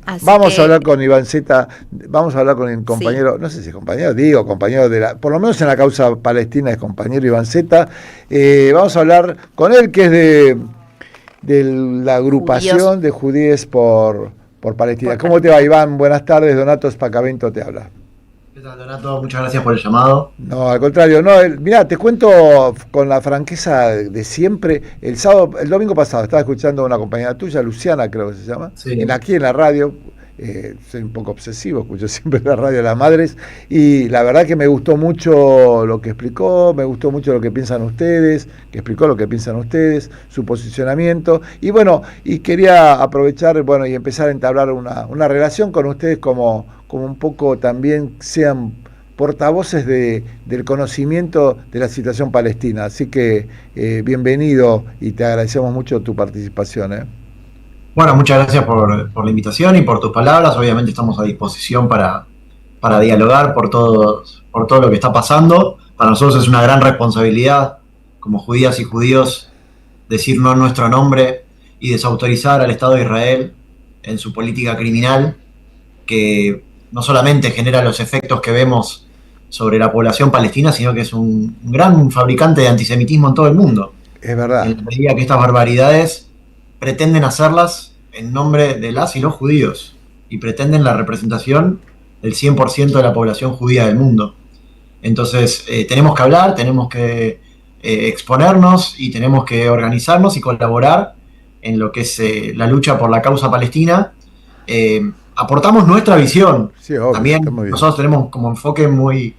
Así Vamos a que hablar con Iván Zeta, vamos a hablar con el sí, compañero, no sé si es compañero, digo compañero por lo menos en la causa palestina es compañero Iván Zeta. Vamos a hablar con él, que es de la judíos agrupación de judíes por Palestina. por ¿Cómo te va, Palestina. Iván? Buenas tardes, Donato Spacavento te habla. ¿Qué tal, Donato? Muchas gracias por el llamado. No, al contrario, no, mirá, te cuento con la franqueza de siempre. El domingo pasado estaba escuchando a una compañera tuya, Luciana creo que se llama, Sí. aquí en la radio. Soy un poco obsesivo, escucho siempre la radio de las madres. Y la verdad que me gustó mucho lo que explicó, me gustó mucho lo que piensan ustedes, que explicó lo que piensan ustedes, su posicionamiento. Y bueno, y quería aprovechar, bueno, y empezar a entablar una relación con ustedes como un poco también sean portavoces del conocimiento de la situación palestina. Así que bienvenido y te agradecemos mucho tu participación. Bueno, muchas gracias por la invitación y por tus palabras. Obviamente estamos a disposición para dialogar por todo lo que está pasando. Para nosotros es una gran responsabilidad, como judías y judíos, decir no en nuestro nombre y desautorizar al Estado de Israel en su política criminal, que no solamente genera los efectos que vemos sobre la población palestina, sino que es un gran fabricante de antisemitismo en todo el mundo. Es verdad. En la medida que estas barbaridades pretenden hacerlas en nombre de las y los judíos y pretenden la representación del 100% de la población judía del mundo. Entonces, tenemos que hablar, tenemos que exponernos y tenemos que organizarnos y colaborar en lo que es la lucha por la causa palestina. Aportamos nuestra visión. Sí, obvio, está También muy bien. nosotros tenemos como enfoque muy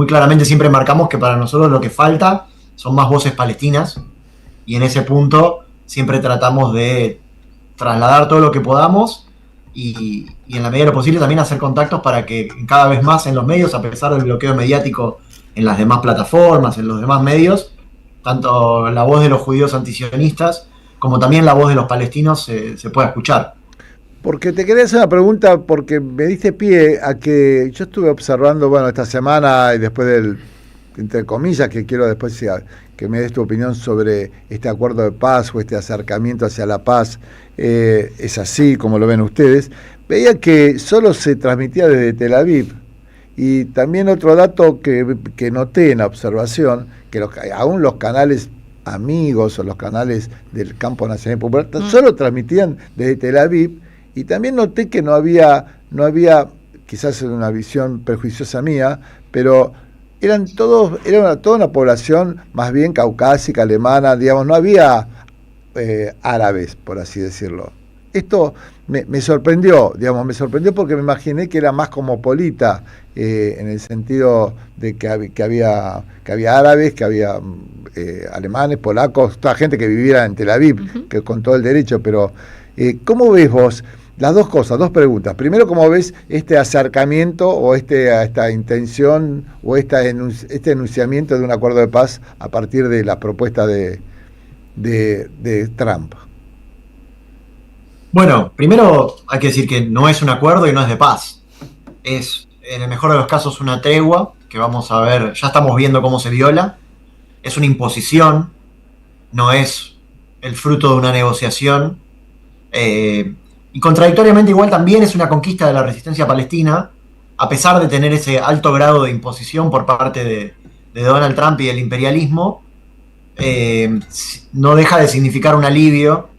claramente, siempre marcamos que para nosotros lo que falta son más voces palestinas, y en ese punto siempre tratamos de trasladar todo lo que podamos y en la medida de lo posible también hacer contactos para que cada vez más en los medios, a pesar del bloqueo mediático en las demás plataformas, en los demás medios, tanto la voz de los judíos antisionistas como también la voz de los palestinos se pueda escuchar. Porque te quería hacer una pregunta, porque me diste pie a que yo estuve observando, bueno, esta semana y después entre comillas, que quiero después que me des tu opinión sobre este acuerdo de paz o este acercamiento hacia la paz, es así como lo ven ustedes. Veía que solo se transmitía desde Tel Aviv. Y también otro dato que noté en la observación, que aún los canales amigos o los canales del Campo Nacional Popular solo transmitían desde Tel Aviv. Y también noté que no había, quizás en una visión prejuiciosa mía, pero era toda una población más bien caucásica, alemana, digamos, no había árabes, por así decirlo. Esto me sorprendió, digamos, me sorprendió porque me imaginé que era más cosmopolita, en el sentido de que había árabes, que había alemanes, polacos, toda gente que viviera en Tel Aviv, Ujú. que con todo el derecho, pero ¿cómo ves vos las dos cosas, dos preguntas? Primero, ¿cómo ves este acercamiento o esta intención o este enunciamiento de un acuerdo de paz a partir de la propuesta de Trump? Bueno, primero hay que decir que no es un acuerdo y no es de paz. Es, en el mejor de los casos, una tregua que vamos a ver, ya estamos viendo cómo se viola. Es una imposición, no es el fruto de una negociación. Eh, y contradictoriamente igual también es una conquista de la resistencia palestina, a pesar de tener ese alto grado de imposición por parte de Donald Trump y del imperialismo. No deja de significar un alivio,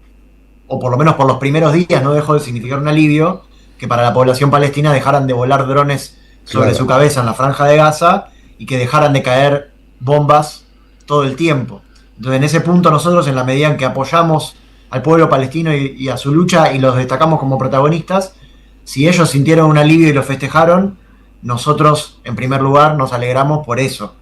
o por lo menos por los primeros días no dejó de significar un alivio, que para la población palestina dejaran de volar drones sobre Claro. su cabeza en la franja de Gaza y que dejaran de caer bombas todo el tiempo. Entonces, en ese punto nosotros, en la medida en que apoyamos al pueblo palestino y a su lucha y los destacamos como protagonistas, si ellos sintieron un alivio y lo festejaron, nosotros en primer lugar nos alegramos por eso.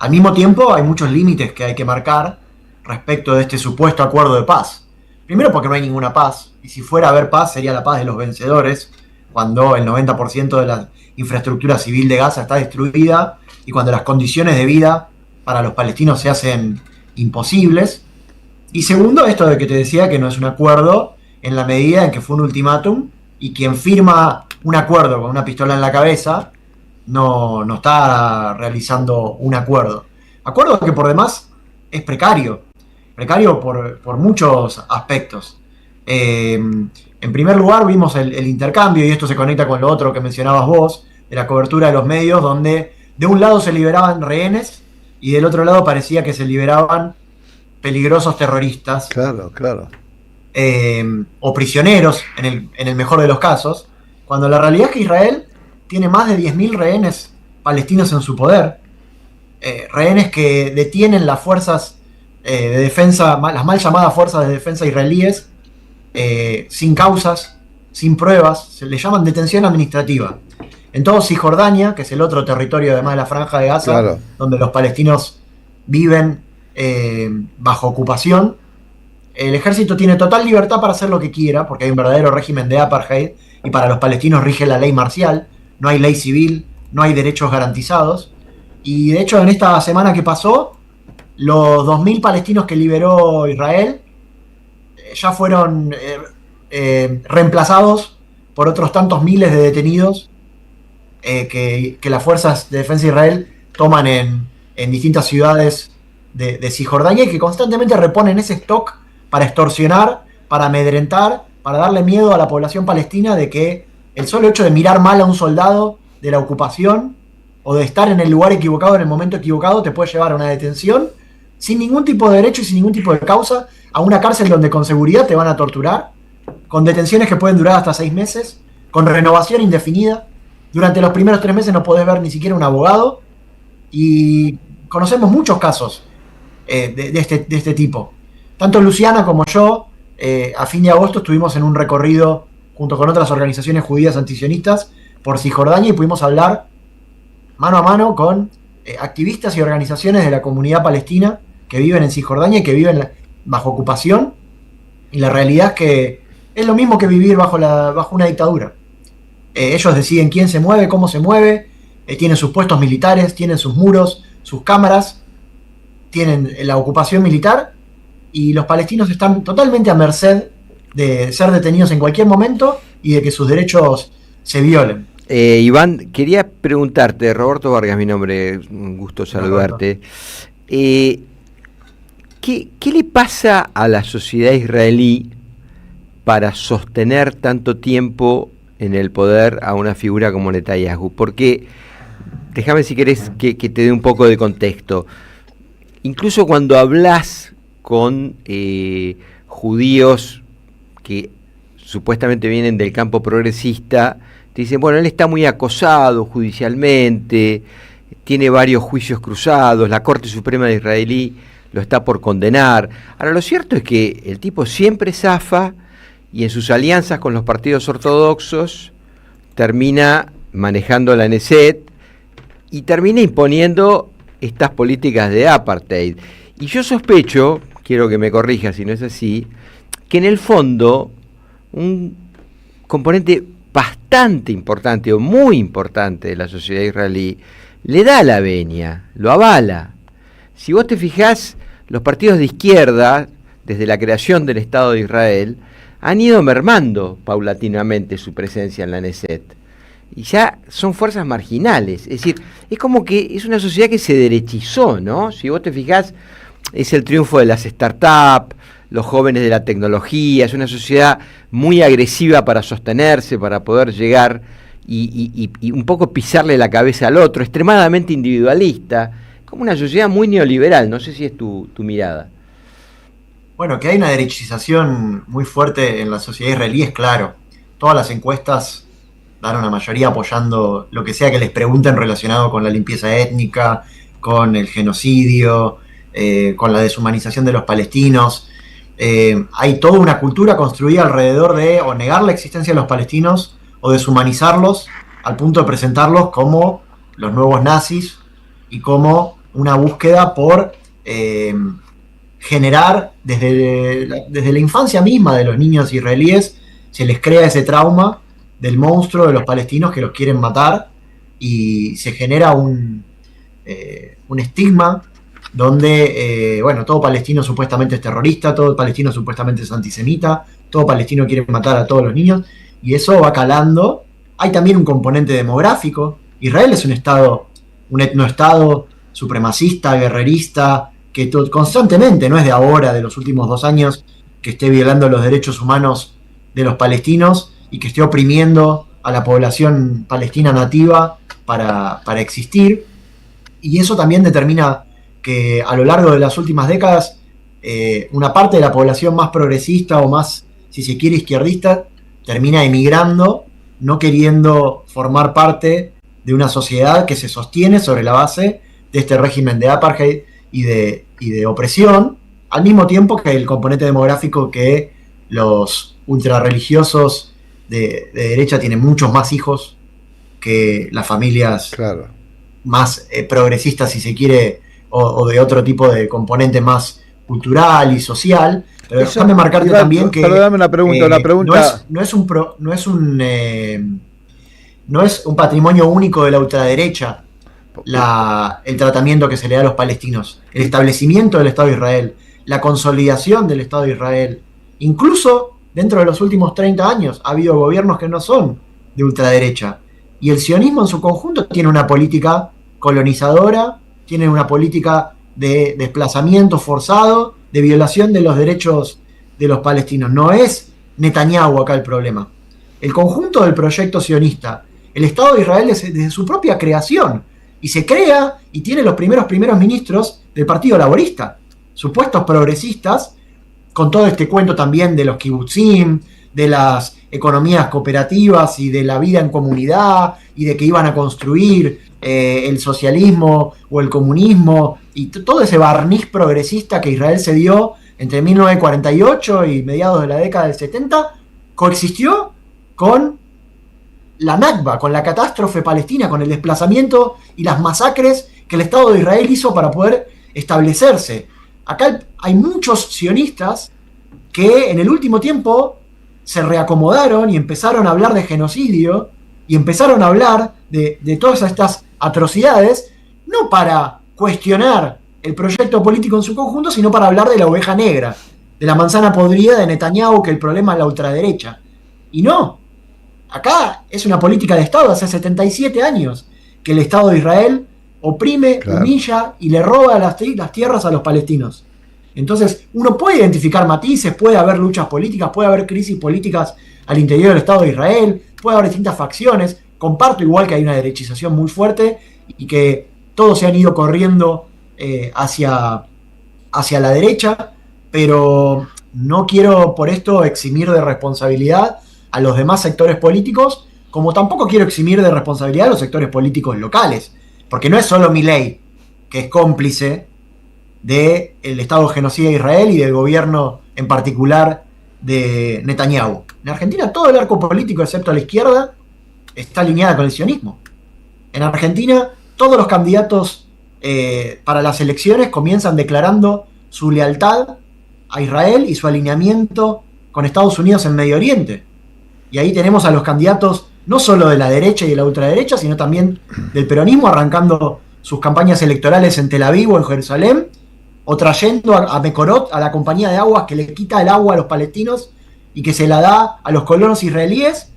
Al mismo tiempo hay muchos límites que hay que marcar respecto de este supuesto acuerdo de paz. Primero porque no hay ninguna paz, y si fuera a haber paz sería la paz de los vencedores, cuando el 90% de la infraestructura civil de Gaza está destruida y cuando las condiciones de vida para los palestinos se hacen imposibles. Y segundo, esto de que te decía que no es un acuerdo en la medida en que fue un ultimátum y quien firma un acuerdo con una pistola en la cabeza no está realizando un acuerdo. Acuerdo que por demás es precario por muchos aspectos. En primer lugar, vimos el intercambio, y esto se conecta con lo otro que mencionabas vos, de la cobertura de los medios, donde de un lado se liberaban rehenes y del otro lado parecía que se liberaban peligrosos terroristas. Claro, claro. O prisioneros, en el mejor de los casos, cuando la realidad es que Israel tiene más de 10.000 rehenes palestinos en su poder, rehenes que detienen las fuerzas de defensa, las mal llamadas fuerzas de defensa israelíes, sin causas, sin pruebas, se le llaman detención administrativa. En todo Cisjordania, que es el otro territorio además de la Franja de Gaza, Claro. donde los palestinos viven bajo ocupación, el ejército tiene total libertad para hacer lo que quiera, porque hay un verdadero régimen de apartheid, y para los palestinos rige la ley marcial, no hay ley civil, no hay derechos garantizados. Y de hecho, en esta semana que pasó, los 2.000 palestinos que liberó Israel ya fueron reemplazados por otros tantos miles de detenidos que las fuerzas de defensa de Israel toman en distintas ciudades de Cisjordania, y que constantemente reponen ese stock para extorsionar, para amedrentar, para darle miedo a la población palestina de que el solo hecho de mirar mal a un soldado de la ocupación o de estar en el lugar equivocado en el momento equivocado te puede llevar a una detención sin ningún tipo de derecho y sin ningún tipo de causa, a una cárcel donde con seguridad te van a torturar, con detenciones que pueden durar hasta 6 meses, con renovación indefinida. Durante los primeros 3 meses no podés ver ni siquiera un abogado, y conocemos muchos casos de este tipo. Tanto Luciana como yo, a fin de agosto, estuvimos en un recorrido junto con otras organizaciones judías antisionistas por Cisjordania, y pudimos hablar mano a mano con activistas y organizaciones de la comunidad palestina que viven en Cisjordania y que viven bajo ocupación, y la realidad es que es lo mismo que vivir bajo una dictadura. Ellos deciden quién se mueve, cómo se mueve, tienen sus puestos militares, tienen sus muros, sus cámaras, tienen la ocupación militar, y los palestinos están totalmente a merced de ser detenidos en cualquier momento y de que sus derechos se violen. Iván, quería preguntarte, Roberto Vargas, mi nombre, un gusto saludarte. ¿Qué le pasa a la sociedad israelí para sostener tanto tiempo en el poder a una figura como Netanyahu? Porque, déjame si querés que te dé un poco de contexto. Incluso cuando hablas con judíos que supuestamente vienen del campo progresista, te dicen, bueno, él está muy acosado judicialmente, tiene varios juicios cruzados, la Corte Suprema de Israelí lo está por condenar. Ahora, lo cierto es que el tipo siempre zafa, y en sus alianzas con los partidos ortodoxos termina manejando la Knesset y termina imponiendo estas políticas de apartheid. Y yo sospecho, quiero que me corrijas si no es así, que en el fondo un componente bastante importante o muy importante de la sociedad israelí le da la venia, lo avala. Si vos te fijás, los partidos de izquierda, desde la creación del Estado de Israel, han ido mermando paulatinamente su presencia en la Knesset. Y ya son fuerzas marginales. Es decir, es como que es una sociedad que se derechizó, ¿no? Si vos te fijás, es el triunfo de las startups, los jóvenes de la tecnología, es una sociedad muy agresiva para sostenerse, para poder llegar y un poco pisarle la cabeza al otro, extremadamente individualista, como una sociedad muy neoliberal. No sé si es tu mirada. Bueno, que hay una derechización muy fuerte en la sociedad israelí es claro. Todas las encuestas dan una mayoría apoyando lo que sea que les pregunten relacionado con la limpieza étnica, con el genocidio, con la deshumanización de los palestinos. Hay toda una cultura construida alrededor de o negar la existencia de los palestinos o deshumanizarlos al punto de presentarlos como los nuevos nazis y como una búsqueda por generar desde la infancia misma de los niños israelíes, se les crea ese trauma del monstruo de los palestinos que los quieren matar, y se genera un estigma donde, bueno, todo palestino supuestamente es terrorista, todo palestino supuestamente es antisemita, todo palestino quiere matar a todos los niños, y eso va calando. Hay también un componente demográfico. Israel es un etnoestado supremacista, guerrerista, que constantemente, no es de ahora, de los últimos 2 años, que esté violando los derechos humanos de los palestinos y que esté oprimiendo a la población palestina nativa para existir. Y eso también determina que a lo largo de las últimas décadas una parte de la población más progresista o más, si se quiere, izquierdista, termina emigrando, no queriendo formar parte de una sociedad que se sostiene sobre la base de este régimen de apartheid y de opresión, al mismo tiempo que el componente demográfico, que los ultrarreligiosos de derecha tienen muchos más hijos que las familias más progresistas, si se quiere, o de otro tipo de componente más cultural y social. Pero déjame marcarte también que... Perdóname una pregunta. No es un patrimonio único de la ultraderecha el tratamiento que se le da a los palestinos, el establecimiento del Estado de Israel, la consolidación del Estado de Israel. Incluso dentro de los últimos 30 años ha habido gobiernos que no son de ultraderecha. Y el sionismo en su conjunto tiene una política colonizadora, tiene una política de desplazamiento forzado, de violación de los derechos de los palestinos. No es Netanyahu acá el problema. El conjunto del proyecto sionista, el Estado de Israel desde su propia creación, y se crea y tiene los primeros ministros del Partido Laborista, supuestos progresistas, con todo este cuento también de los kibutzim, de las economías cooperativas y de la vida en comunidad, y de que iban a construir el socialismo o el comunismo, y todo ese barniz progresista que Israel se dio entre 1948 y mediados de la década del 70, coexistió con la Nakba, con la catástrofe palestina, con el desplazamiento y las masacres que el Estado de Israel hizo para poder establecerse. Acá hay muchos sionistas que en el último tiempo se reacomodaron y empezaron a hablar de genocidio y empezaron a hablar de todas estas atrocidades, no para cuestionar el proyecto político en su conjunto, sino para hablar de la oveja negra, de la manzana podrida de Netanyahu, que el problema es la ultraderecha. Y no, acá es una política de Estado hace 77 años que el Estado de Israel oprime, humilla y le roba las tierras a los palestinos. Entonces, uno puede identificar matices, puede haber luchas políticas, puede haber crisis políticas al interior del Estado de Israel, puede haber distintas facciones. Comparto igual que hay una derechización muy fuerte y que todos se han ido corriendo hacia la derecha, pero no quiero por esto eximir de responsabilidad a los demás sectores políticos, como tampoco quiero eximir de responsabilidad a los sectores políticos locales, porque no es solo Milei que es cómplice del Estado genocida de Israel y del gobierno en particular de Netanyahu. En Argentina todo el arco político, excepto la izquierda, está alineada con el sionismo. En Argentina todos los candidatos para las elecciones comienzan declarando su lealtad a Israel y su alineamiento con Estados Unidos en Medio Oriente. Y ahí tenemos a los candidatos no solo de la derecha y de la ultraderecha, sino también del peronismo, arrancando sus campañas electorales en Tel Aviv o en Jerusalén, o trayendo a Mekorot, a la compañía de aguas que le quita el agua a los palestinos y que se la da a los colonos israelíes,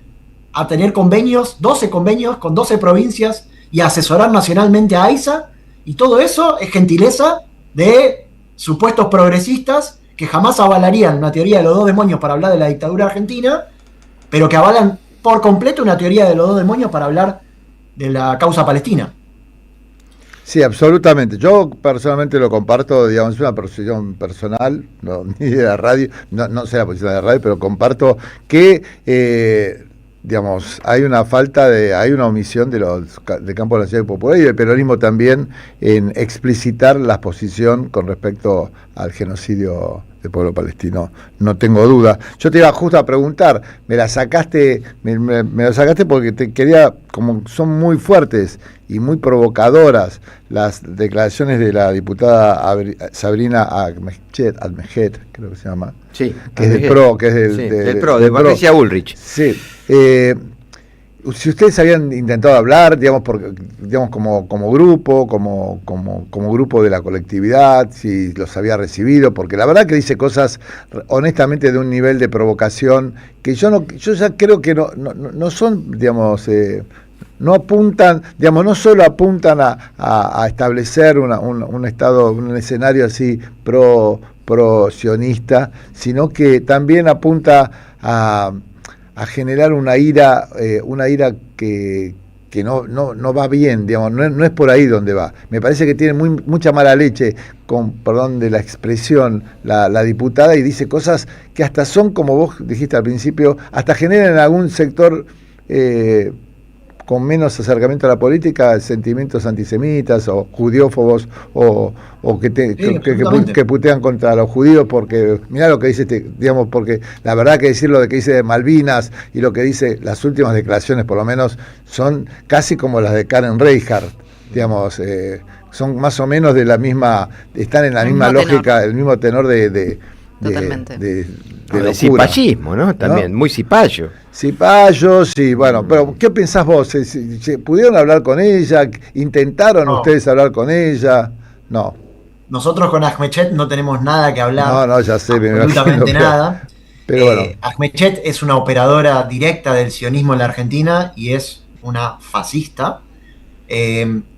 a tener convenios, 12 convenios con 12 provincias y a asesorar nacionalmente a AISA, y todo eso es gentileza de supuestos progresistas que jamás avalarían una teoría de los dos demonios para hablar de la dictadura argentina, pero que avalan por completo una teoría de los dos demonios para hablar de la causa palestina. Sí, absolutamente. Yo personalmente lo comparto, digamos, es una posición personal, no, ni de la radio, no sé la posición de la radio, pero comparto que digamos, hay una omisión del campo de la ciudad popular y del peronismo también en explicitar la posición con respecto al genocidio del pueblo palestino, no tengo duda. Yo te iba justo a preguntar, me la sacaste porque te quería, como son muy fuertes y muy provocadoras las declaraciones de la diputada Sabrina Admehet, creo que se llama, sí, que es del PRO, que es del PRO, de Patricia Bullrich. Sí. Si ustedes habían intentado hablar, digamos, como grupo, como grupo de la colectividad, si los había recibido, porque la verdad que dice cosas honestamente de un nivel de provocación que yo ya creo que no son, digamos, no apuntan, digamos, no solo apuntan a establecer un estado, un escenario así pro sionista, sino que también apunta a a generar una ira que no va bien, digamos, no es por ahí donde va. Me parece que tiene mucha mala leche, con perdón de la expresión, la diputada, y dice cosas que hasta son, como vos dijiste al principio, hasta generan en algún sector con menos acercamiento a la política, sentimientos antisemitas o judiófobos o que putean contra los judíos, porque mirá lo que dice digamos, porque la verdad que decir lo de que dice de Malvinas y lo que dice las últimas declaraciones por lo menos son casi como las de Karen Reichardt, digamos, son más o menos de la misma, están en la misma lógica, tenor. El mismo tenor de cipallismo, ¿no? También, ¿no? Muy cipayo. Cipayo, sí, bueno, pero ¿qué pensás vos? ¿Se pudieron hablar con ella? ¿Intentaron ustedes hablar con ella? No. Nosotros con Ahmechet no tenemos nada que hablar. No, ya sé. Absolutamente nada. Pero bueno. Ahmechet es una operadora directa del sionismo en la Argentina y es una fascista.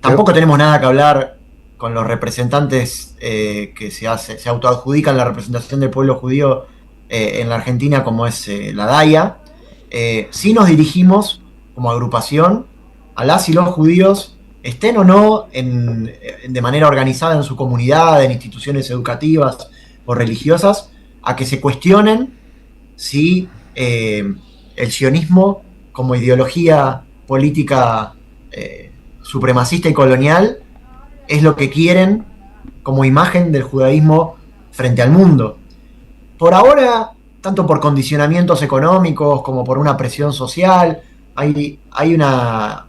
Tampoco tenemos nada que hablar con los representantes que se autoadjudican la representación del pueblo judío en la Argentina, como es la DAIA. Sí nos dirigimos como agrupación a las y los judíos, estén o no de manera organizada en su comunidad, en instituciones educativas o religiosas, a que se cuestionen si el sionismo como ideología política supremacista y colonial es lo que quieren como imagen del judaísmo frente al mundo. Por ahora, tanto por condicionamientos económicos como por una presión social, hay una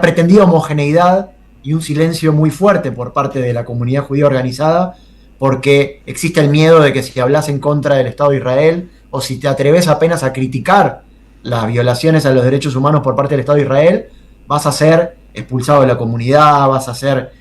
pretendida homogeneidad y un silencio muy fuerte por parte de la comunidad judía organizada, porque existe el miedo de que si hablas en contra del Estado de Israel o si te atreves apenas a criticar las violaciones a los derechos humanos por parte del Estado de Israel, vas a ser expulsado de la comunidad, vas a ser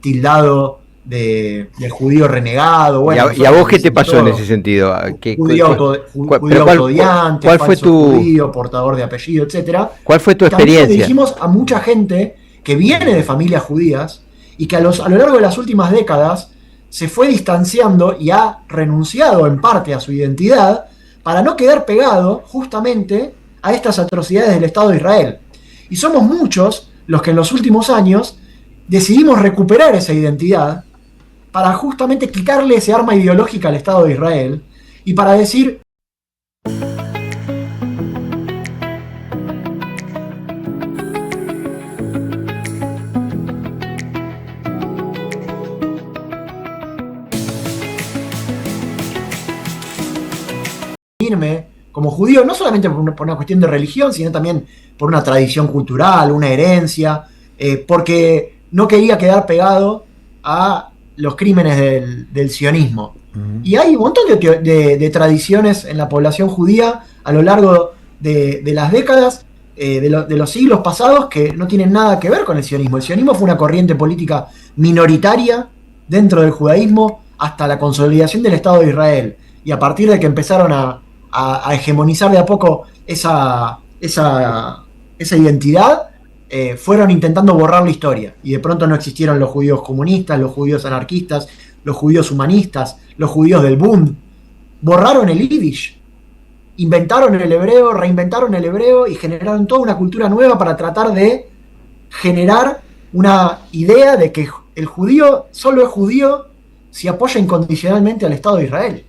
tildado de judío renegado. Bueno, ¿Y a vos qué te pasó en ese sentido? Judío autodiante, ¿cuál fue tu judío, portador de apellido, etcétera? ¿Cuál fue tu experiencia? También dirigimos a mucha gente que viene de familias judías y que a lo largo de las últimas décadas se fue distanciando y ha renunciado en parte a su identidad para no quedar pegado justamente a estas atrocidades del Estado de Israel. Y somos muchos los que en los últimos años decidimos recuperar esa identidad para justamente quitarle ese arma ideológica al Estado de Israel y para decir: como judío, no solamente por una cuestión de religión, sino también por una tradición cultural, una herencia, porque no quería quedar pegado a los crímenes del sionismo. Uh-huh. Y hay un montón de tradiciones en la población judía a lo largo de las décadas, de los siglos pasados, que no tienen nada que ver con el sionismo. El sionismo fue una corriente política minoritaria dentro del judaísmo hasta la consolidación del Estado de Israel. Y a partir de que empezaron a hegemonizar de a poco esa identidad, fueron intentando borrar la historia, y de pronto no existieron los judíos comunistas, los judíos anarquistas, los judíos humanistas, los judíos del Bund. Borraron el Yiddish, inventaron el hebreo, reinventaron el hebreo y generaron toda una cultura nueva para tratar de generar una idea de que el judío solo es judío si apoya incondicionalmente al Estado de Israel.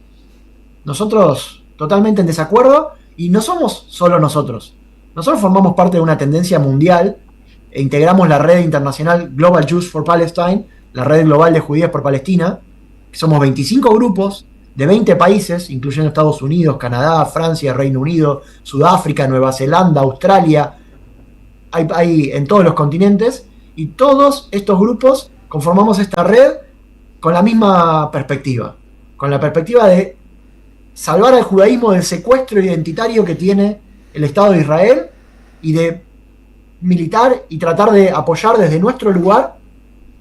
Nosotros totalmente en desacuerdo, y no somos solo nosotros. Nosotros formamos parte de una tendencia mundial e integramos la red internacional Global Jews for Palestine, la red global de judíos por Palestina, que somos 25 grupos de 20 países, incluyendo Estados Unidos, Canadá, Francia, Reino Unido, Sudáfrica, Nueva Zelanda, Australia, hay en todos los continentes, y todos estos grupos conformamos esta red con la misma perspectiva, con la perspectiva de salvar al judaísmo del secuestro identitario que tiene el Estado de Israel y de militar y tratar de apoyar desde nuestro lugar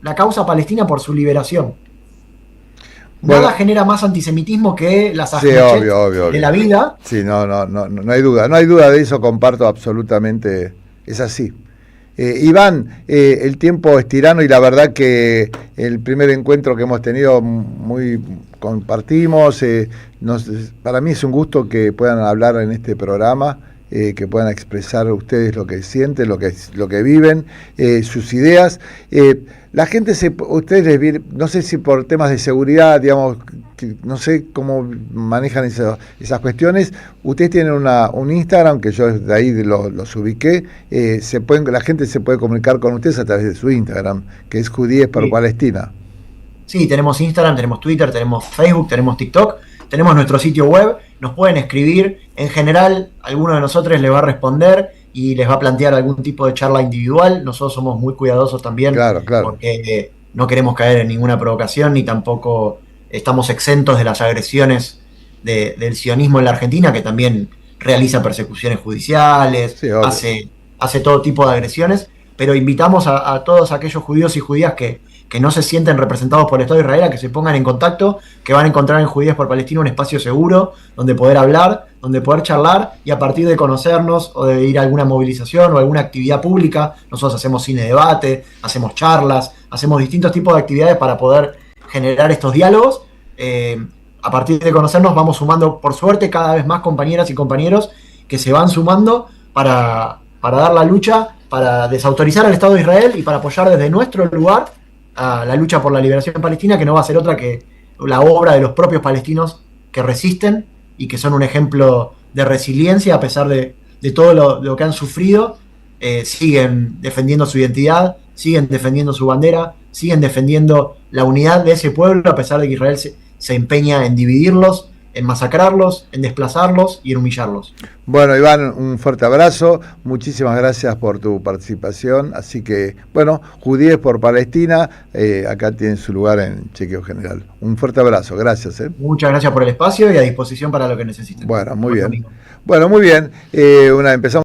la causa palestina por su liberación. Nada genera más antisemitismo que las Ahmechet de la vida. Sí, no hay duda de eso, comparto absolutamente, es así. Iván, el tiempo es tirano y la verdad que el primer encuentro que hemos tenido muy compartimos. Para mí es un gusto que puedan hablar en este programa. Que puedan expresar ustedes lo que sienten, lo que viven, sus ideas. La gente, ustedes no sé si por temas de seguridad, digamos, no sé cómo manejan esas cuestiones. Ustedes tienen un Instagram, que yo de ahí los ubiqué. La gente se puede comunicar con ustedes a través de su Instagram, que es Judíes por Palestina. Sí, tenemos Instagram, tenemos Twitter, tenemos Facebook, tenemos TikTok, tenemos nuestro sitio web, nos pueden escribir. En general, alguno de nosotros les va a responder y les va a plantear algún tipo de charla individual. Nosotros somos muy cuidadosos también, claro. Porque no queremos caer en ninguna provocación ni tampoco estamos exentos de las agresiones del sionismo en la Argentina, que también realiza persecuciones judiciales, sí, hace todo tipo de agresiones, pero invitamos a todos aquellos judíos y judías que no se sienten representados por el Estado de Israel a que se pongan en contacto, que van a encontrar en Judías por Palestina un espacio seguro donde poder hablar, donde poder charlar, y a partir de conocernos o de ir a alguna movilización o alguna actividad pública, nosotros hacemos cine debate, hacemos charlas, hacemos distintos tipos de actividades para poder generar estos diálogos. A partir de conocernos vamos sumando, por suerte, cada vez más compañeras y compañeros que se van sumando para dar la lucha, para desautorizar al Estado de Israel y para apoyar desde nuestro lugar a la lucha por la liberación palestina, que no va a ser otra que la obra de los propios palestinos que resisten y que son un ejemplo de resiliencia a pesar de todo lo que han sufrido. Siguen defendiendo su identidad, siguen defendiendo su bandera, siguen defendiendo la unidad de ese pueblo a pesar de que Israel se empeña en dividirlos, en masacrarlos, en desplazarlos y en humillarlos. Bueno, Iván, un fuerte abrazo, muchísimas gracias por tu participación. Así que, bueno, Judíes por Palestina, acá tienen su lugar en Chequeo General. Un fuerte abrazo, gracias. Muchas gracias por el espacio y a disposición para lo que necesiten. Bueno, muy bien. Bueno, muy bien. Empezamos.